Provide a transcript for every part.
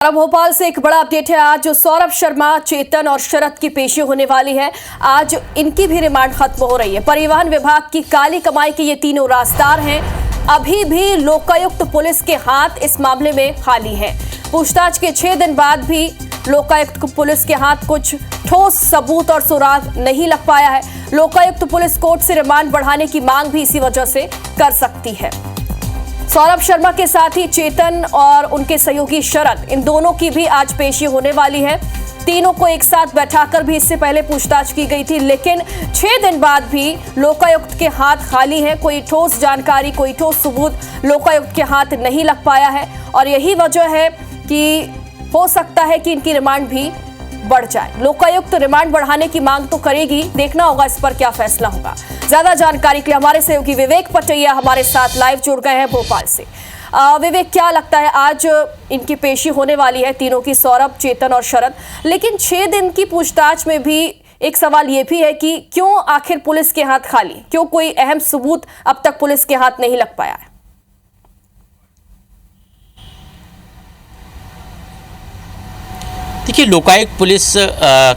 और भोपाल से एक बड़ा अपडेट है। आज सौरभ शर्मा, चेतन और शरद की पेशी होने वाली है। आज इनकी भी रिमांड खत्म हो रही है। परिवहन विभाग की काली कमाई के ये तीनों राजदार हैं। अभी भी लोकायुक्त पुलिस के हाथ इस मामले में खाली है। पूछताछ के 6 दिन बाद भी लोकायुक्त पुलिस के हाथ कुछ ठोस सबूत और सुराग नहीं लग पाया है। लोकायुक्त पुलिस कोर्ट से रिमांड बढ़ाने की मांग भी इसी वजह से कर सकती है। सौरभ शर्मा के साथ ही चेतन और उनके सहयोगी शरद, इन दोनों की भी आज पेशी होने वाली है। तीनों को एक साथ बैठाकर भी इससे पहले पूछताछ की गई थी, लेकिन 6 दिन बाद भी लोकायुक्त के हाथ खाली है। कोई ठोस जानकारी, कोई ठोस सबूत लोकायुक्त के हाथ नहीं लग पाया है और यही वजह है कि हो सकता है कि इनकी रिमांड भी बढ़ जाए। लोकायुक्त रिमांड बढ़ाने की मांग तो करेगी, देखना होगा इस पर क्या फैसला होगा। ज्यादा जानकारी के लिए हमारे सहयोगी विवेक पटैया हमारे साथ लाइव जुड़ गए हैं भोपाल से। विवेक, क्या लगता है, आज इनकी पेशी होने वाली है तीनों की, सौरभ, चेतन और शरद, लेकिन 6 दिन की पूछताछ में भी एक सवाल ये भी है कि क्यों आखिर पुलिस के हाथ खाली, क्यों कोई अहम सबूत अब तक पुलिस के हाथ नहीं लग पाया है? देखिए, लोकायुक्त पुलिस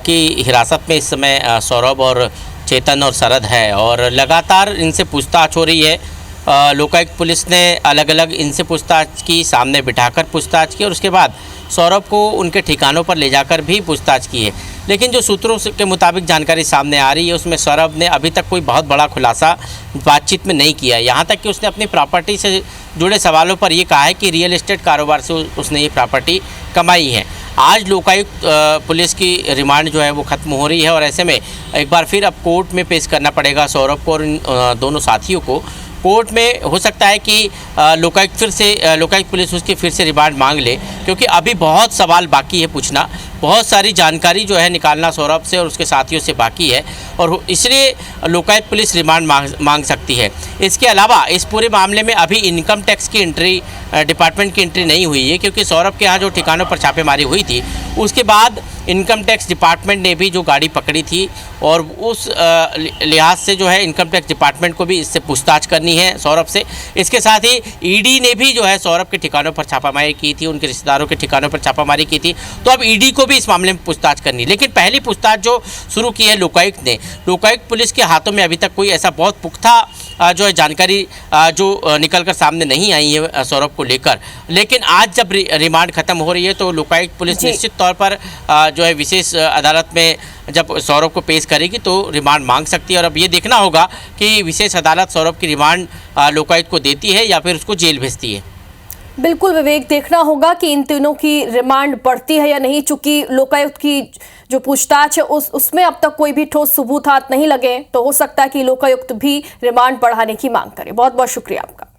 की हिरासत में इस समय सौरभ और चेतन और शरद है और लगातार इनसे पूछताछ हो रही है। लोकायुक्त पुलिस ने अलग अलग इनसे पूछताछ की, सामने बिठाकर पूछताछ की और उसके बाद सौरभ को उनके ठिकानों पर ले जाकर भी पूछताछ की है। लेकिन जो सूत्रों के मुताबिक जानकारी सामने आ रही है उसमें सौरभ ने अभी तक कोई बहुत बड़ा खुलासा बातचीत में नहीं किया है। यहाँ तक कि उसने अपनी प्रॉपर्टी से जुड़े सवालों पर ये कहा है कि रियल एस्टेट कारोबार से उसने ये प्रॉपर्टी कमाई है। आज लोकायुक्त पुलिस की रिमांड जो है वो ख़त्म हो रही है और ऐसे में एक बार फिर अब कोर्ट में पेश करना पड़ेगा सौरभ को और इन दोनों साथियों को। कोर्ट में हो सकता है कि लोकायुक्त पुलिस उसकी फिर से रिमांड मांग ले, क्योंकि अभी बहुत सवाल बाकी है पूछना, बहुत सारी जानकारी जो है निकालना सौरभ से और उसके साथियों से बाकी है और इसलिए लोकायुक्त पुलिस रिमांड मांग सकती है। इसके अलावा इस पूरे मामले में अभी इनकम टैक्स की एंट्री, डिपार्टमेंट की एंट्री नहीं हुई है, क्योंकि सौरभ के यहाँ जो ठिकानों पर छापेमारी हुई थी उसके बाद इनकम टैक्स डिपार्टमेंट ने भी जो गाड़ी पकड़ी थी और उस लिहाज से जो है इनकम टैक्स डिपार्टमेंट को भी इससे पूछताछ करनी है सौरभ से। इसके साथ ही ईडी ने भी जो है सौरभ के ठिकानों पर छापामारी की थी, उनके रिश्तेदारों के ठिकानों पर छापामारी की थी, तो अब ईडी को भी इस मामले में पूछताछ करनी। लेकिन पहली पूछताछ जो शुरू की है लोकायुक्त ने, लोकायुक्त पुलिस के हाथों में अभी तक कोई ऐसा बहुत पुख्ता जो है जानकारी जो निकल कर सामने नहीं आई है सौरभ को लेकर। लेकिन आज जब रिमांड खत्म हो रही है तो लोकायुक्त पुलिस निश्चित तौर पर जो है विशेष अदालत में जब सौरभ को पेश करेगी तो रिमांड मांग सकती है और अब ये देखना होगा कि विशेष अदालत सौरभ की रिमांड लोकायुक्त को देती है या फिर उसको जेल भेजती है। बिल्कुल विवेक, देखना होगा कि इन तीनों की रिमांड बढ़ती है या नहीं, चूंकि लोकायुक्त की जो पूछताछ है उसमें अब तक कोई भी ठोस सबूत हाथ नहीं लगे, तो हो सकता है कि लोकायुक्त भी रिमांड बढ़ाने की मांग करे। बहुत बहुत शुक्रिया आपका।